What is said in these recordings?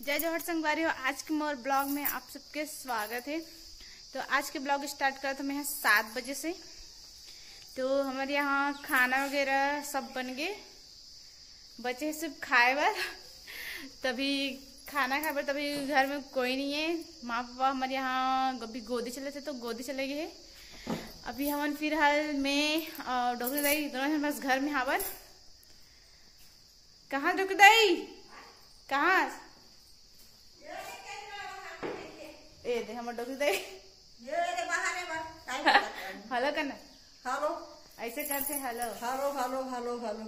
जय जोहर संगवारी हो। आज के मोर ब्लॉग में आप सबके स्वागत है। तो आज के ब्लॉग स्टार्ट करते हैं 7 बजे से। तो हमारे यहाँ खाना वगैरह सब बन गए, बचे सिर्फ खाए बार। तभी खाना खाए बार तभी घर में कोई नहीं है। माँ पापा हमारे यहाँ अभी गोदी चले थे तो गोदी चले गए। अभी हम फिलहाल में डॉक्टर दाई दोनों बस घर में हावर। कहाँ डॉक्टर दाई कहाँ? ए दे हमर डॉक्टर दाई हेलो करना। हेलो ऐसे करते hello hello hello hello hello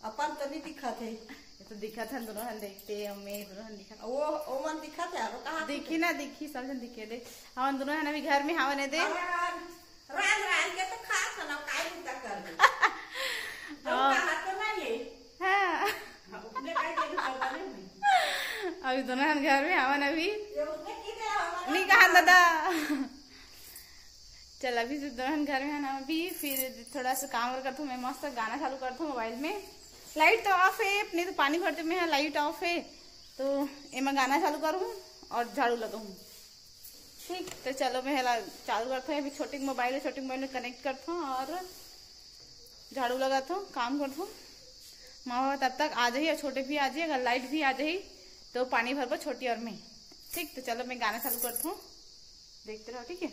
अपन तो नहीं दिखा थे। ये तो दिखा था दोनों हम देखते हमें दोनों हम दिखा वो मन दिखा थे। हेलो कहाँ दिखी ना दिखी सब जन दिखे दे। हम दोनों है ना अभी घर में हवा नहीं दे रान रान के तो खा सना काय बुता कर दे। कहा तो नहीं हां अपने काय के करता नहीं। अभी दोनों हम घर में हवा अभी ये उसने की दे नहीं कहा दादा। चल अभी से दोनों घर में है ना अभी फिर थोड़ा सा काम करता हूँ। मैं मस्त गाना चालू करता हूँ मोबाइल में। लाइट तो ऑफ है अपने तो पानी भरते में है लाइट ऑफ है तो मैं गाना चालू करूँ और झाड़ू लगाऊँ। ठीक तो चलो मैं चालू करता हूँ। अभी छोटी मोबाइल में कनेक्ट करता हूँ और झाड़ू लगाता हूँ काम करता हूँ। माँ बाबा तब तक आ जाइए और छोटे भी आ जाइए। अगर लाइट भी आ जाए तो पानी भर को छोटी और मैं। ठीक तो चलो मैं गाना चालू करता हूँ, देखते रहो ठीक है।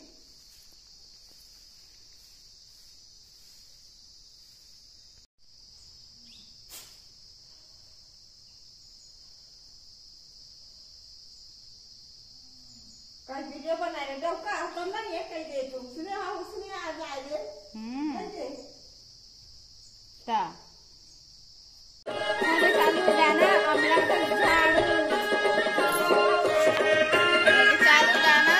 काय वीडियो बना रहे दो का तो नहीं है कह दे तुम उसने आ जाए ता चालू गाना अमला का झाड़ू चालू गाना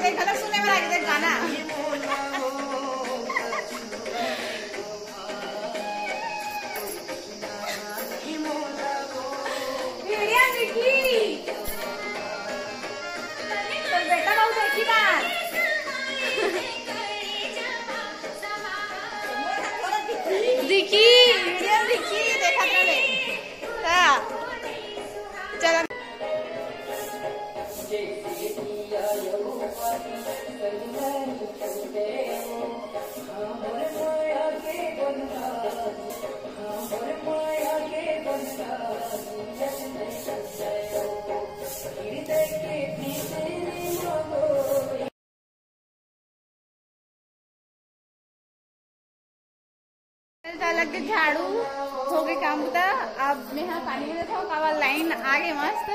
देखा था सुने में लगे गाना बेटा बहुत अच्छी बात दिखी वीडियो दिखी देखा था चल लग झाड़ू हो गए काम होता। अब मैं यहाँ पानी में देखा कावा लाइन आगे मस्त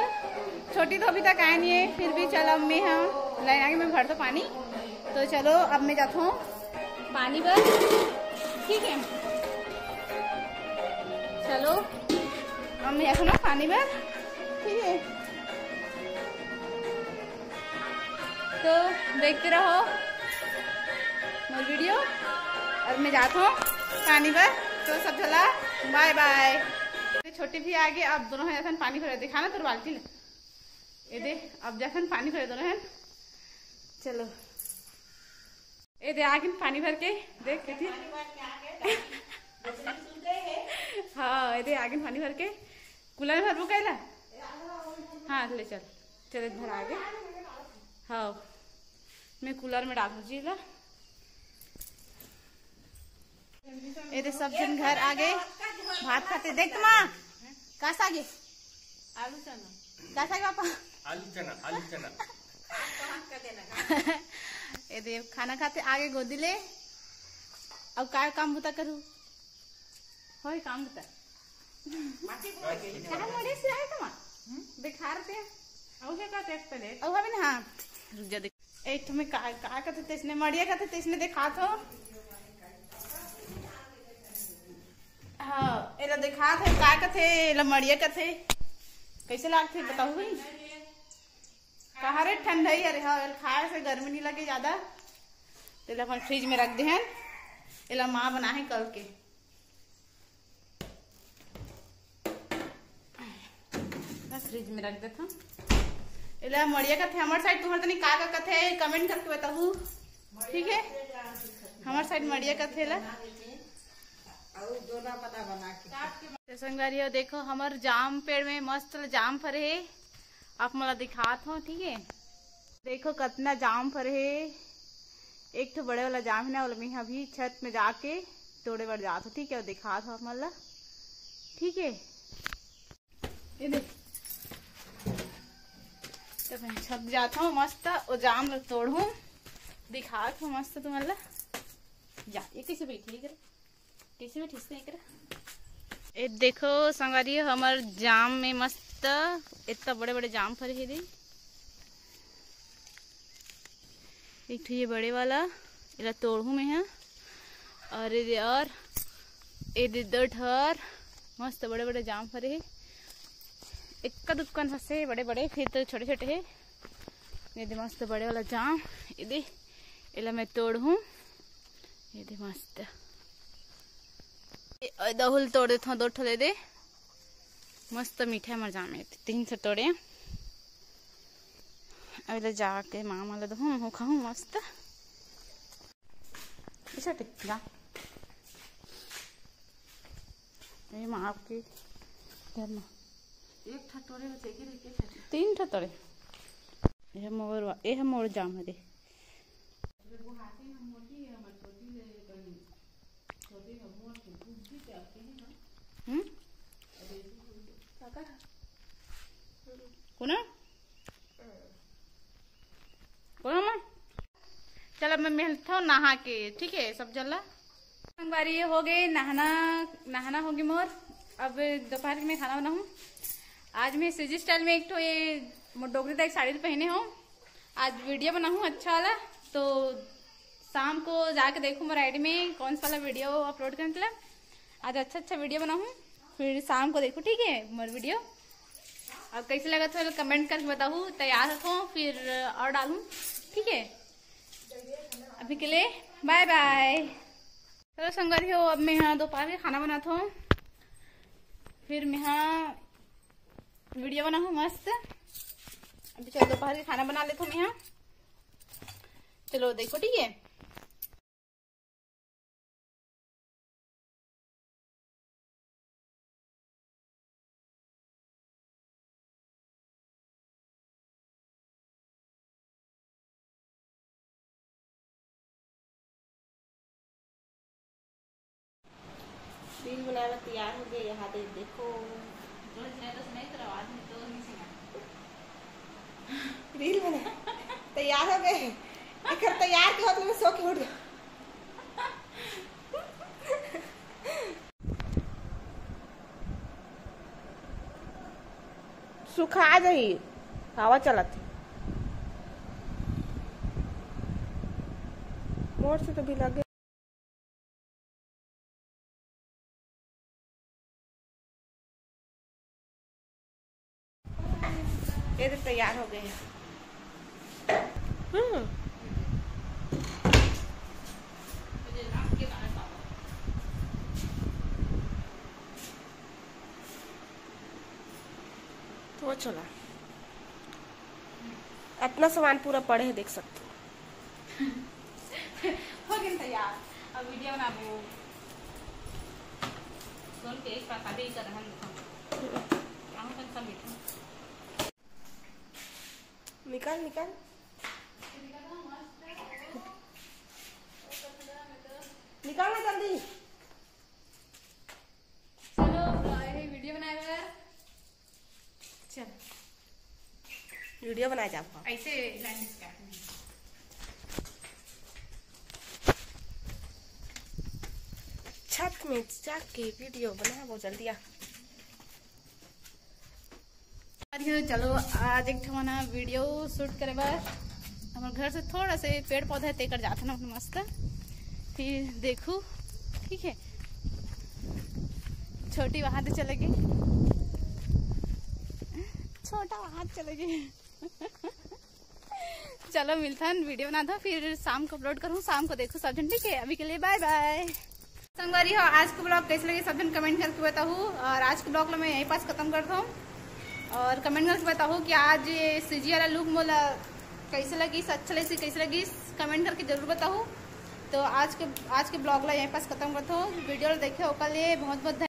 छोटी तो अभी तक आए नहीं है फिर भी चलो अब मैं यहाँ लाइन आगे मैं भर दो पानी। तो चलो अब मैं जाता हूँ पानी पर ठीक है। चलो अब मैं जाता हूँ ना पानी पर ठीक है। तो देखते रहो मेरी वीडियो और मैं जाता हूँ पानी पर। तो सब चला बाय बाय। छोटी भी आ गई। अब दोनों जैसन पानी भरे दिखाना तो बाल्टी ले ये दे। अब जैसन पानी भरे दोनों हैं चलो ये दे आगे पानी भर के देख के थी हाँ ये दे आगे पानी भर के कूलर में भर कैला हाँ ले चल चल भर आगे हाँ मैं कूलर में डाल जी ला। ये सब जन घर आ गए भात खाते। देख माँ का सागे आलू चना का सागे पापा आलू चना ये दे खाना खाते आगे गोदी ले। अब का काम बुता करू होय काम बुता कहां मोड़े से आए तुम दिखा रहे औ क्या कहते हैं पहले औ हवे ना। हां रुक जा देख ए तुम्हें का कहते थे इसने मड़िया कहते थे इसने देखा तो हाँ एला दिखा थे का कथे एला मड़िया कथे कैसे लागते बताओ भाई। कहा रे ठंडा ही अरे हाँ खाए से गर्मी नहीं लगे ज्यादा तो एला अपन फ्रिज में रख दे हैं। एला माँ बना है कल के फ्रिज में रख देता। एला मड़िया कथे हमारे साइड तुम्हारे तनी का कथे कमेंट करके बताऊ। ठीक है। हमारे साइड मड़िया का थेला तो संगवारी हो, देखो हमार जाम पेड़ में मस्त जाम फरे है। आप मला दिखात हो, ठीक है। देखो कितना जाम फरे है। एक तो बड़े वाला जाम है ना, मैं अभी छत में जाके तोड़े बढ़ जात हो, ठीक है। दिखात हो आप मला, ठीक है। ये देख तो मैं छत जाता हूँ मस्त और जाम तोड़ू दिखात हूँ मस्त तुम्हारा। जा ये कैसे बैठी कर, कैसे बैठी नहीं कर। ये देखो संगवारी हमार जाम में मस्त इतना बड़े बड़े जाम फरे है। दे एक तो ये बड़े वाला इला तोड़ू में है, और ये दो ठर मस्त बड़े बड़े जाम फरे है। इक्का दुक्कन हंसे बड़े बड़े, फिर तो छोटे छोटे है। ये दे मस्त बड़े वाला जाम, ये दे इला मैं तोड़ू। ये दे मस्त दहुल तोड़ देता हूँ, 2 ठो दे दे। मस्त मीठा मर जाम है, 3 से तोड़े। अब जाके मामा ला दहूँ हो खाऊँ मस्त। जा ये माँ आपकी घर में 1 ठा तोड़े 3 ठा तोड़े। यह मोर जाम है। दे चलो मैं मिलता हूँ नहा के, ठीक है। सब जला संगवारी हो गए, नहाना होगी मोर। अब दोपहर में खाना बनाऊँ। आज मैं सीजी स्टाइल में एक तो ये डोगरी का एक साड़ी पहने हूँ। आज वीडियो बनाऊँ अच्छा वाला, तो शाम को जाके देखूँ मेरे आईडी में कौन सा वाला वीडियो अपलोड करने के लिए। आज अच्छा वीडियो बनाऊँ, फिर शाम को देखो, ठीक है मेरा वीडियो। अब कैसे लगा तो कमेंट करके बताऊँ। तैयार रखो फिर और डालूँ, ठीक है। अभी के लिए बाय बाय। चलो संगवारी हो, अब मैं यहाँ दोपहर में खाना बनाता हूँ, फिर मैं यहाँ वीडियो बनाऊँ मस्त। अभी चलो दोपहर के खाना बना लेता हूँ मैं यहाँ। चलो देखो, ठीक है। रील बनाना तैयार हो गए। यहाँ देखो रील बना तैयार हो गए। तैयार के होते सो के उठ सुखा जाई, हवा चलत मोर से तो भी लगे। ये तो तैयार हो गए हैं। तो चला अपना सामान पूरा पड़े है, देख सकते हो गया तैयार। अब वीडियो बनाबो सुन के एक प्रकार ही कर हम सब मीठा निकाल निकाल निकाल ना जल्दी। चलो वीडियो बनाएगा। चल वीडियो बनाए जाओ ऐसे लाइन छत में जाके वीडियो बनाओ जल्दी। चलो आज एक ठमाना वीडियो शूट करे बार हमारे घर से थोड़ा से पेड़ पौधा तेकर जाता ना मस्त, फिर देखू, ठीक है। छोटी वहां से चलेगी, छोटा वहां चलेगी। चलो मिलता है, वीडियो बना दो, फिर शाम को अपलोड करूँ, शाम को देखो सब जन, ठीक है। अभी के लिए बाय बाय। संगवारी हो, आज को ब्लॉग कैसे लगे सब जन कमेंट करके बताओ। और आज के ब्लॉग मैं यहीं पास खत्म करता हूँ, और कमेंट करके बताओ कि आज सीजी वाला लुक मोला कैसे लगी, अच्छा लगी कैसे लगी कमेंट करके जरूर बताओ। तो आज के ब्लॉग ला यहीं पास खत्म करता हूँ। वीडियो देखे ओका लिए बहुत बहुत